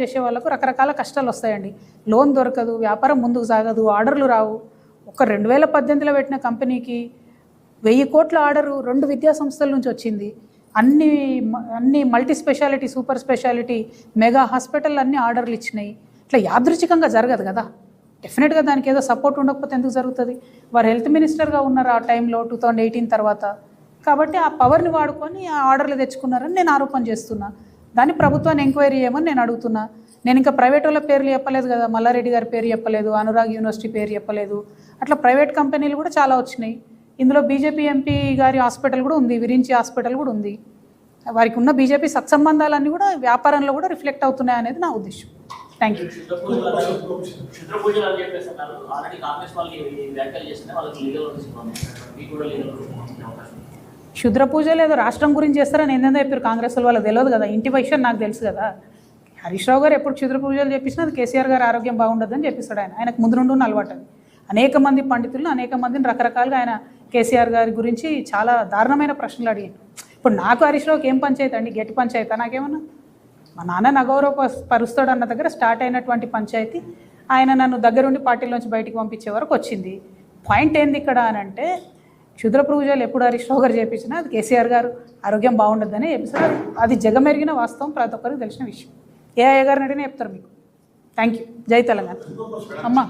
చేసే వాళ్ళకు రకరకాల కష్టాలు వస్తాయండి. లోన్ దొరకదు, వ్యాపారం ముందుకు సాగదు, ఆర్డర్లు రావు. ఒక 2018లో పెట్టిన కంపెనీకి 1000 కోట్ల ఆర్డరు 2 విద్యా సంస్థల నుంచి వచ్చింది. అన్ని multi speciality, super speciality, mega hospital అన్ని ఆర్డర్లు ఇచ్చినాయి. ఇట్లా యాదృచ్ఛికంగా జరగదు కదా. డెఫినెట్గా దానికి ఏదో సపోర్ట్ ఉండకపోతే ఎందుకు జరుగుతుంది? వారు హెల్త్ మినిస్టర్గా ఉన్నారు ఆ టైంలో 2018 తర్వాత. కాబట్టి ఆ పవర్ని వాడుకొని ఆ ఆర్డర్లు తెచ్చుకున్నారని నేను ఆరోపణ చేస్తున్నా. దాన్ని ప్రభుత్వాన్ని ఎంక్వైరీ చేయమని నేను అడుగుతున్నా. నేను ఇంకా ప్రైవేట్ వాళ్ళ పేర్లు చెప్పలేదు కదా, మల్లారెడ్డి గారి పేరు చెప్పలేదు, అనురాగ్ యూనివర్సిటీ పేరు చెప్పలేదు. అట్లా ప్రైవేట్ కంపెనీలు కూడా చాలా వచ్చినాయి. ఇందులో బీజేపీ ఎంపీ గారి హాస్పిటల్ కూడా ఉంది, విరించి హాస్పిటల్ కూడా ఉంది. వారికి ఉన్న బీజేపీ సత్సంబంధాలన్నీ కూడా వ్యాపారంలో కూడా రిఫ్లెక్ట్ అవుతున్నాయి అనేది నా ఉద్దేశం. Thank you. క్షుద్ర పూజలు ఏదో రాష్ట్రం గురించి చేస్తారని ఏందో చెప్పారు కాంగ్రెస్ వాళ్ళకి తెలియదు కదా. ఇంటి విషయం నాకు తెలుసు కదా. హరీష్ రావు గారు ఎప్పుడు క్షుద్ర పూజలు చెప్పినా అది కేసీఆర్ గారు ఆరోగ్యం బాగుండదని చెప్పిస్తాడు. ఆయనకు ముందు నుండి అలవాటు అది. అనేక మంది పండితులను, అనేక మందిని రకరకాలుగా ఆయన కేసీఆర్ గారి గురించి చాలా దారుణమైన ప్రశ్నలు అడిగాను. ఇప్పుడు నాకు హరీష్ రావుకి ఏం పంచాయతీ అండి? గట్టి పంచాయతీ నాకేమన్నా? మా నాన్న నగౌరవపరుస్తాడు అన్న దగ్గర స్టార్ట్ అయినటువంటి పంచాయతీ ఆయన నన్ను దగ్గరుండి పార్టీలోంచి బయటికి పంపించే వరకు వచ్చింది. పాయింట్ ఏంది ఇక్కడ అని అంటే, క్షుద్ర పూజలు ఎప్పుడు హరీష్ రావు గారు చేపించినా అది కేసీఆర్ గారు ఆరోగ్యం బాగుండదని చెప్పిస్తారు. అది జగమెరిగిన వాస్తవం, ప్రతి ఒక్కరికి తెలిసిన విషయం. ఏ అయ్య గారిని అడిగినా చెప్తారు మీకు. Thank you. జై తెలంగాణ. అమ్మా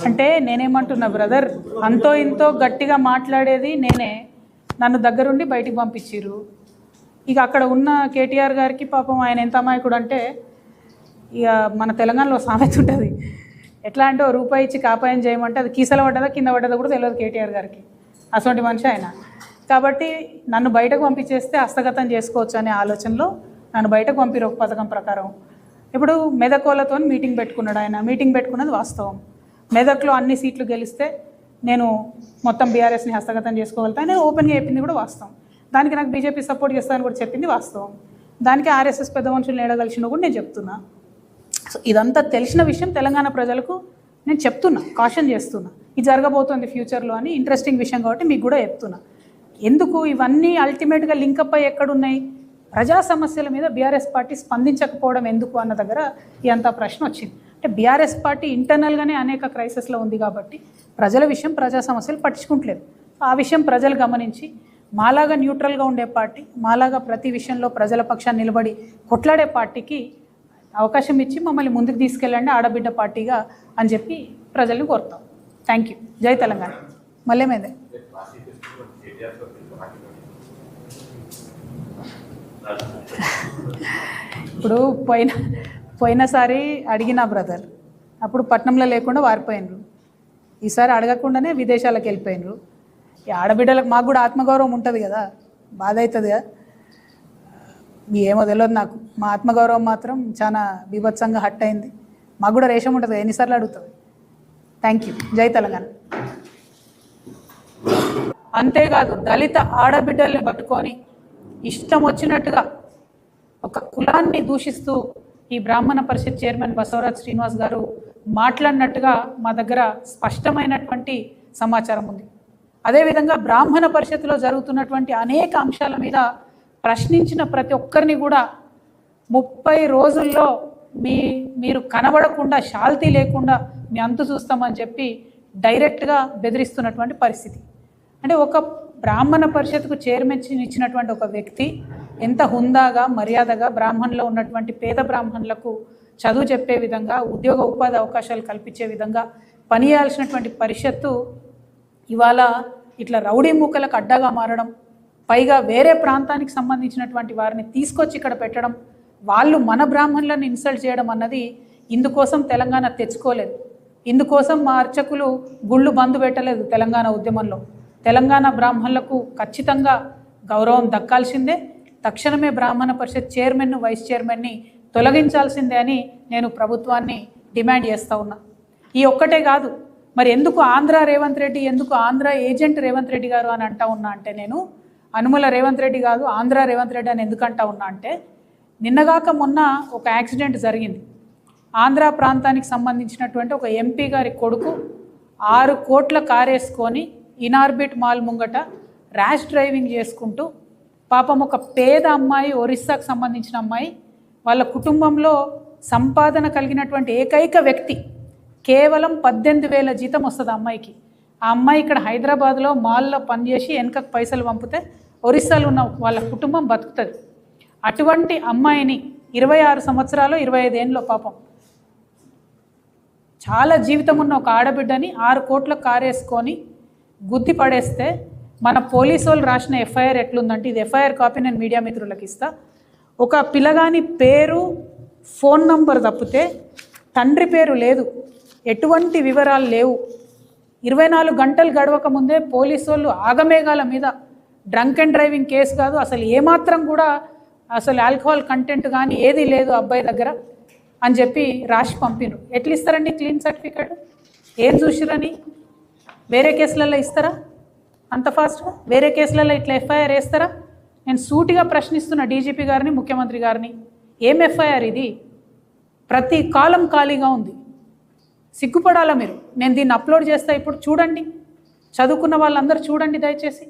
అంటే నేనేమంటున్నా బ్రదర్, అంతో ఇంతో గట్టిగా మాట్లాడేది నేనే. నన్ను దగ్గరుండి బయటికి పంపించారు. ఇక అక్కడ ఉన్న కేటీఆర్ గారికి పాపం ఆయన ఎంత అమాయకుడు అంటే, ఇక మన తెలంగాణలో సామెత ఉంటుంది, ఎట్లా అంటే ఓ రూపాయి ఇచ్చి కాపాయం చేయమంటే అది కీసల పడ్డదా కింద పడ్డదా కూడా తెలియదు కేటీఆర్ గారికి. అటువంటి మనిషి ఆయన. కాబట్టి నన్ను బయటకు పంపించేస్తే హస్తగతం చేసుకోవచ్చు అనే ఆలోచనలో నన్ను బయటకు పంపిరు ఒక పథకం ప్రకారం. ఇప్పుడు మెదకోలతో మీటింగ్ పెట్టుకున్నాడు ఆయన. మీటింగ్ పెట్టుకున్నది వాస్తవం. మెదక్లో అన్ని సీట్లు గెలిస్తే నేను మొత్తం బీఆర్ఎస్ని హస్తగతం చేసుకోగలుగుతాను నేను ఓపెన్గా చెప్పింది కూడా వాస్తవం. దానికి నాకు బీజేపీ సపోర్ట్ చేస్తానని కూడా చెప్పింది వాస్తవం. దానికి ఆర్ఎస్ఎస్ పెద్ద మనుషులు ఏడగలిసినా కూడా నేను చెప్తున్నా. సో ఇదంతా తెలిసిన విషయం తెలంగాణ ప్రజలకు నేను చెప్తున్నా, కాషన్ చేస్తున్నా. ఇది జరగబోతోంది ఫ్యూచర్లో అని ఇంట్రెస్టింగ్ విషయం కాబట్టి మీకు కూడా చెప్తున్నా. ఎందుకు ఇవన్నీ అల్టిమేట్గా లింకప్ అయ్యి ఎక్కడున్నాయి? ప్రజా సమస్యల మీద బీఆర్ఎస్ పార్టీ స్పందించకపోవడం ఎందుకు అన్న దగ్గర ఇదంతా ప్రశ్న వచ్చింది. అంటే బీఆర్ఎస్ పార్టీ ఇంటర్నల్గానే అనేక క్రైసిస్లో ఉంది కాబట్టి ప్రజల విషయం, ప్రజా సమస్యలు పట్టించుకుంటలేదు. ఆ విషయం ప్రజలు గమనించి మాలాగా న్యూట్రల్గా ఉండే పార్టీ, మాలాగా ప్రతి విషయంలో ప్రజల పక్షాన్ని నిలబడి కొట్లాడే పార్టీకి అవకాశం ఇచ్చి మమ్మల్ని ముందుకు తీసుకెళ్ళండి ఆడబిడ్డ పార్టీగా అని చెప్పి ప్రజల్ని కోరుతాం. Thank you. జై తెలంగాణ. మళ్ళేమైందే ఇప్పుడు పోయినసారి అడిగిన బ్రదర్, అప్పుడు పట్నంలో లేకుండా వారిపోయినరు. ఈసారి అడగకుండానే విదేశాలకు వెళ్ళిపోయినరు. ఈ ఆడబిడ్డలకు మాకు కూడా ఆత్మగౌరవం ఉంటుంది కదా, బాధ అవుతుంది కదా. ఏమో తెలియదు నాకు. మా ఆత్మగౌరవం మాత్రం చాలా బీభత్సంగా హట్ అయింది. మాకు కూడా రేషం ఉంటుంది, ఎన్నిసార్లు అడుగుతుంది. Thank you. జై తెలంగాణ. అంతేకాదు దళిత ఆడబిడ్డల్ని పట్టుకొని ఇష్టం వచ్చినట్టుగా ఒక కులాన్ని దూషిస్తూ ఈ బ్రాహ్మణ పరిషత్ చైర్మన్ బసవరాజ్ శ్రీనివాస్ గారు మాట్లాడినట్టుగా మా దగ్గర స్పష్టమైనటువంటి సమాచారం ఉంది. అదేవిధంగా బ్రాహ్మణ పరిషత్తులో జరుగుతున్నటువంటి అనేక అంశాల మీద ప్రశ్నించిన ప్రతి ఒక్కరిని కూడా 30 రోజుల్లో మీరు కనబడకుండా, శాల్తీ లేకుండా మీ అంతు చూస్తామని చెప్పి డైరెక్ట్గా బెదిరిస్తున్నటువంటి పరిస్థితి. అంటే ఒక బ్రాహ్మణ పరిషత్కు చైర్మన్ ఇచ్చినటువంటి ఒక వ్యక్తి ఎంత హుందాగా, మర్యాదగా బ్రాహ్మణులో ఉన్నటువంటి పేద బ్రాహ్మణులకు చదువు చెప్పే విధంగా, ఉద్యోగ ఉపాధి అవకాశాలు కల్పించే విధంగా పనిచేయాల్సినటువంటి పరిషత్తు ఇవాళ ఇట్లా రౌడీ మూకలకు అడ్డగా మారడం, పైగా వేరే ప్రాంతానికి సంబంధించినటువంటి వారిని తీసుకొచ్చి ఇక్కడ పెట్టడం, వాళ్ళు మన బ్రాహ్మణులను ఇన్సల్ట్ చేయడం అన్నది ఇందుకోసం తెలంగాణ తెచ్చుకోలేదు. ఇందుకోసం మా అర్చకులు గుళ్ళు బంద్ పెట్టలేదు. తెలంగాణ ఉద్యమంలో తెలంగాణ బ్రాహ్మణులకు ఖచ్చితంగా గౌరవం దక్కాల్సిందే. తక్షణమే బ్రాహ్మణ పరిషత్ చైర్మన్ను, వైస్ చైర్మన్ని తొలగించాల్సిందే అని నేను ప్రభుత్వాన్ని డిమాండ్ చేస్తూ ఉన్నా. ఈ ఒక్కటే కాదు, మరి ఎందుకు ఆంధ్ర రేవంత్ రెడ్డి, ఎందుకు ఆంధ్ర ఏజెంట్ రేవంత్ రెడ్డి గారు అని అంటా ఉన్నా అంటే, నేను అనుముల రేవంత్ రెడ్డి కాదు ఆంధ్ర రేవంత్ రెడ్డి అని ఎందుకు అంటా ఉన్నా అంటే, నిన్నగాక మొన్న ఒక యాక్సిడెంట్ జరిగింది. ఆంధ్ర ప్రాంతానికి సంబంధించినటువంటి ఒక ఎంపీ గారి కొడుకు 6 కోట్ల కారు వేసుకొని ఇనార్బిట్ మాల్ ముంగట ర్యాష్ డ్రైవింగ్ చేసుకుంటూ పాపం ఒక పేద అమ్మాయి, ఒరిస్సాకు సంబంధించిన అమ్మాయి, వాళ్ళ కుటుంబంలో సంపాదన కలిగినటువంటి ఏకైక వ్యక్తి, కేవలం 18,000 జీతం వస్తుంది ఆ అమ్మాయికి. ఆ అమ్మాయి ఇక్కడ హైదరాబాద్లో మాల్లో పనిచేసి వెనకకు పైసలు పంపితే ఒరిస్సాలో ఉన్న వాళ్ళ కుటుంబం బతుకుతుంది. అటువంటి అమ్మాయిని 26 సంవత్సరాలు 25 ఏళ్ళలో పాపం చాలా జీవితం ఉన్న ఒక ఆడబిడ్డని 6 కోట్ల కారు వేసుకొని గుద్ది పడేస్తే మన పోలీసు వాళ్ళు రాసిన ఎఫ్ఐఆర్ ఎట్లుందంటే, ఇది ఎఫ్ఐఆర్ కాపీ నేను మీడియా మిత్రులకు ఇస్తా. ఒక పిల్లగాని పేరు, ఫోన్ నంబర్ తప్పితే తండ్రి పేరు లేదు, ఎటువంటి వివరాలు లేవు. 24 గంటలు గడవక ముందే పోలీసు వాళ్ళు ఆగమేఘాల మీద డ్రంక్ అండ్ డ్రైవింగ్ కేసు కాదు, అసలు ఏమాత్రం కూడా అసలు ఆల్కహాల్ కంటెంట్ కానీ ఏది లేదు అబ్బాయి దగ్గర అని చెప్పి రాసి పంపినరు. ఎట్లా ఇస్తారండి క్లీన్ సర్టిఫికేట్? ఏం చూసిరని? వేరే కేసులలో ఇస్తారా అంత ఫాస్ట్గా? వేరే కేసులలో ఇట్లా ఎఫ్ఐఆర్ వేస్తారా? నేను సూటిగా ప్రశ్నిస్తున్న డీజీపీ గారిని, ముఖ్యమంత్రి గారిని, ఏం ఎఫ్ఐఆర్ ఇది? ప్రతి కాలం ఖాళీగా ఉంది, సిగ్గుపడాలా మీరు. నేను దీన్ని అప్లోడ్ చేస్తా, ఇప్పుడు చూడండి, చదువుకున్న వాళ్ళందరూ చూడండి దయచేసి.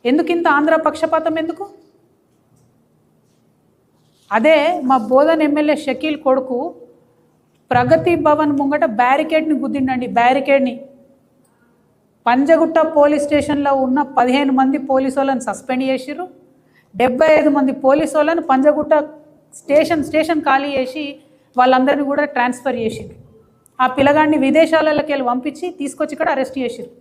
ఎందుకు ఇంత ఆంధ్ర పక్షపాతం ఎందుకు? అదే మా బోధన్ ఎమ్మెల్యే షకీల్ కొడుకు ప్రగతి భవన్ ముంగట బ్యారికేడ్ని గుద్దిండండి, బ్యారికేడ్ని. పంజగుట్ట పోలీస్ స్టేషన్లో ఉన్న 15 మంది పోలీసు వాళ్ళని సస్పెండ్ చేసిర్రు, 75 మంది పోలీసు వాళ్ళని పంజగుట్ట స్టేషన్ ఖాళీ చేసి వాళ్ళందరినీ కూడా ట్రాన్స్ఫర్ చేసిండ్రు. ఆ పిల్లగాడిని విదేశాలకి వెళ్ళి పంపించి తీసుకొచ్చి ఇక్కడ అరెస్ట్ చేసిర్రు.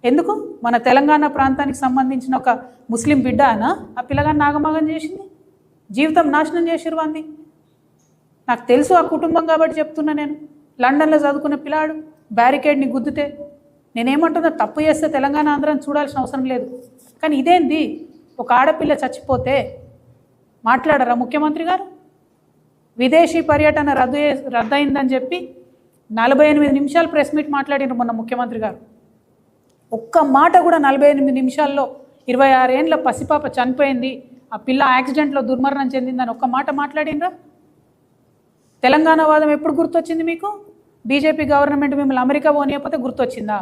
ఎందుకు? మన తెలంగాణ ప్రాంతానికి సంబంధించిన ఒక ముస్లిం బిడ్డ అనా ఆ పిల్లగాడిని నాగమాగం చేసింది? జీవితం నాశనం చేసిర్రు వాంది. నాకు తెలుసు ఆ కుటుంబం కాబట్టి చెప్తున్నా. నేను లండన్లో చదువుకున్న పిల్లాడు బ్యారికేడ్ని గుద్దితే నేనేమంటున్నా, తప్పు చేస్తే తెలంగాణ ఆంధ్రాన్ని చూడాల్సిన అవసరం లేదు. కానీ ఇదేంది, ఒక ఆడపిల్ల చచ్చిపోతే మాట్లాడరా ముఖ్యమంత్రి గారు? విదేశీ పర్యటన రద్దయిందని చెప్పి 48 నిమిషాలు ప్రెస్ మీట్ మాట్లాడినారు మొన్న ముఖ్యమంత్రి గారు. ఒక్క మాట కూడా 48 నిమిషాల్లో 26 ఏళ్ళ పసిపాప చనిపోయింది, ఆ పిల్ల యాక్సిడెంట్లో దుర్మరణం చెందిందని ఒక్క మాట మాట్లాడినరా? తెలంగాణ వాదం ఎప్పుడు గుర్తొచ్చింది మీకు? బీజేపీ గవర్నమెంట్ మిమ్మల్ని అమెరికా పోనీయకపోతే గుర్తొచ్చిందా?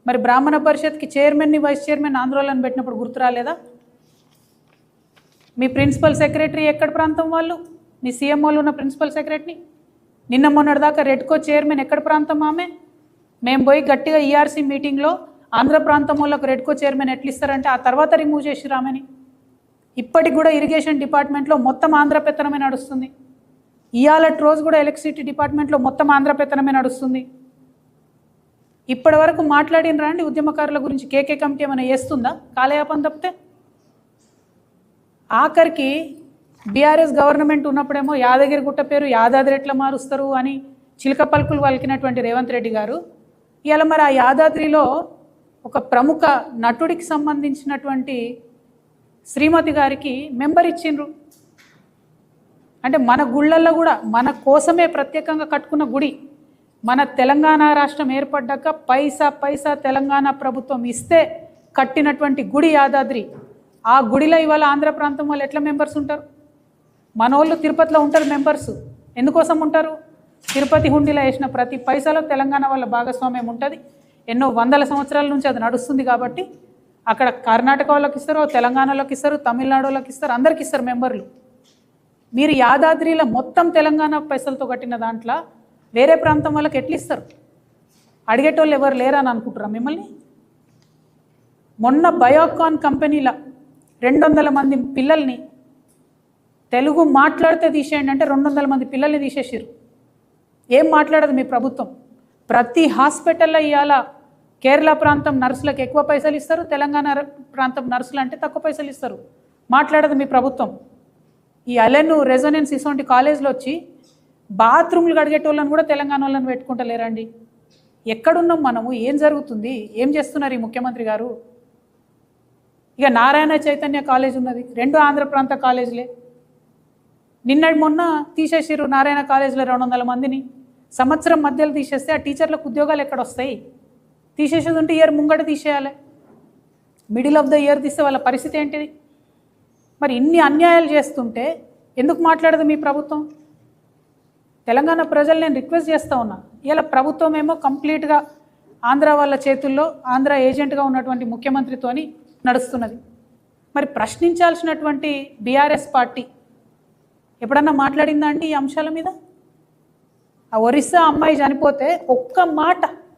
మరి బ్రాహ్మణ పరిషత్కి చైర్మన్ని, వైస్ చైర్మన్ ఆందోళన పెట్టినప్పుడు గుర్తు రాలేదా? మీ ప్రిన్సిపల్ సెక్రటరీ ఎక్కడ ప్రాంతం వాళ్ళు? మీ సీఎంఓలు ఉన్న ప్రిన్సిపల్ సెక్రటరీ నిన్న మొన్నటిదాకా రెడ్కో చైర్మన్ ఎక్కడ ప్రాంతం ఆమె? మేము పోయి గట్టిగా ఈఆర్సీ మీటింగ్లో ఆంధ్ర ప్రాంతం వాళ్ళకు రెడ్కో చైర్మన్ ఎట్లు ఇస్తారంటే ఆ తర్వాత రిమూవ్ చేసి రామని. ఇప్పటికి కూడా ఇరిగేషన్ డిపార్ట్మెంట్లో మొత్తం ఆంధ్ర పెత్తనమే నడుస్తుంది. ఇవాళ రోజు కూడా ఎలక్ట్రిసిటీ డిపార్ట్మెంట్లో మొత్తం ఆంధ్ర పెత్తనమే నడుస్తుంది. ఇప్పటి వరకు మాట్లాడినరా అండి ఉద్యమకారుల గురించి? కేకే కమిటీ ఏమైనా చేస్తుందా కాలయాపన తప్పితే? ఆఖరికి బీఆర్ఎస్ గవర్నమెంట్ ఉన్నప్పుడేమో యాదగిరిగుట్ట పేరు యాదాద్రి ఎట్లా మారుస్తారు అని చిలక పలుకులు పలికినటువంటి రేవంత్ రెడ్డి గారు ఇవాళ మరి ఆ యాదాద్రిలో ఒక ప్రముఖ నటుడికి సంబంధించినటువంటి శ్రీమతి గారికి మెంబర్ ఇచ్చిండ్రు. అంటే మన గుళ్ళల్లో కూడా మన కోసమే ప్రత్యేకంగా కట్టుకున్న గుడి, మన తెలంగాణ రాష్ట్రం ఏర్పడ్డాక పైసా తెలంగాణ ప్రభుత్వం ఇస్తే కట్టినటువంటి గుడి యాదాద్రి. ఆ గుడిలో ఇవాళ ఆంధ్ర ప్రాంతం వాళ్ళు ఎట్లా మెంబర్స్ ఉంటారు? మన వాళ్ళు తిరుపతిలో ఉంటారు మెంబర్స్. ఎందుకోసం ఉంటారు? తిరుపతి హుండీలో వేసిన ప్రతి పైసాలో తెలంగాణ వాళ్ళ భాగస్వామ్యం ఉంటుంది. ఎన్నో వందల సంవత్సరాల నుంచి అది నడుస్తుంది కాబట్టి అక్కడ కర్ణాటక వాళ్ళకి ఇస్తారు, తెలంగాణలోకి ఇస్తారు, తమిళనాడు వాళ్ళకి ఇస్తారు, అందరికి ఇస్తారు మెంబర్లు. మీరు యాదాద్రిలో మొత్తం తెలంగాణ పైసలతో కట్టిన దాంట్లో వేరే ప్రాంతం వాళ్ళకి ఎట్లా ఇస్తారు? అడిగేటోళ్ళు ఎవరు లేరని అనుకుంటారా మిమ్మల్ని? మొన్న బయోకాన్ కంపెనీలో 200 మంది పిల్లల్ని తెలుగు మాట్లాడితే తీసేయండి అంటే 200 మంది పిల్లల్ని తీసేసారు. ఏం మాట్లాడదు మీ ప్రభుత్వం? ప్రతి హాస్పిటల్లో ఇవాళ కేరళ ప్రాంతం నర్సులకు ఎక్కువ పైసలు ఇస్తారు, తెలంగాణ ప్రాంతం నర్సులు అంటే తక్కువ పైసలు ఇస్తారు. మాట్లాడదు మీ ప్రభుత్వం. ఈ అలెను రెజొనెన్స్ ఇటువంటి కాలేజ్లో వచ్చి బాత్రూమ్లు కడిగేటోళ్ళని కూడా తెలంగాణ వాళ్ళని పెట్టుకుంటలేరండి. ఎక్కడున్నాం మనము? ఏం జరుగుతుంది? ఏం చేస్తున్నారు ఈ ముఖ్యమంత్రి గారు? ఇక నారాయణ చైతన్య కాలేజ్ ఉన్నది, 2 ఆంధ్ర ప్రాంత కాలేజీలే. నిన్నటి మొన్న తీసేసారు నారాయణ కాలేజీలో 200 మందిని. సంవత్సరం మధ్యలో తీసేస్తే ఆ టీచర్లకు ఉద్యోగాలు ఎక్కడ వస్తాయి? తీసేసేది ఉంటే ఇయర్ ముంగట తీసేయాలి. మిడిల్ ఆఫ్ ద ఇయర్ తీస్తే వాళ్ళ పరిస్థితి ఏంటిది? మరి ఇన్ని అన్యాయాలు చేస్తుంటే ఎందుకు మాట్లాడదు మీ ప్రభుత్వం? తెలంగాణ ప్రజలు నేను రిక్వెస్ట్ చేస్తూ ఉన్నా, ఇలా ప్రభుత్వం ఏమో కంప్లీట్గా ఆంధ్ర వాళ్ళ చేతుల్లో ఆంధ్ర ఏజెంట్గా ఉన్నటువంటి ముఖ్యమంత్రితోని నడుస్తున్నది. మరి ప్రశ్నించాల్సినటువంటి బీఆర్ఎస్ పార్టీ ఎప్పుడన్నా మాట్లాడిందా అండి ఈ అంశాల మీద? ఆ ఒరిస్సా అమ్మాయి చనిపోతే ఒక్క మాట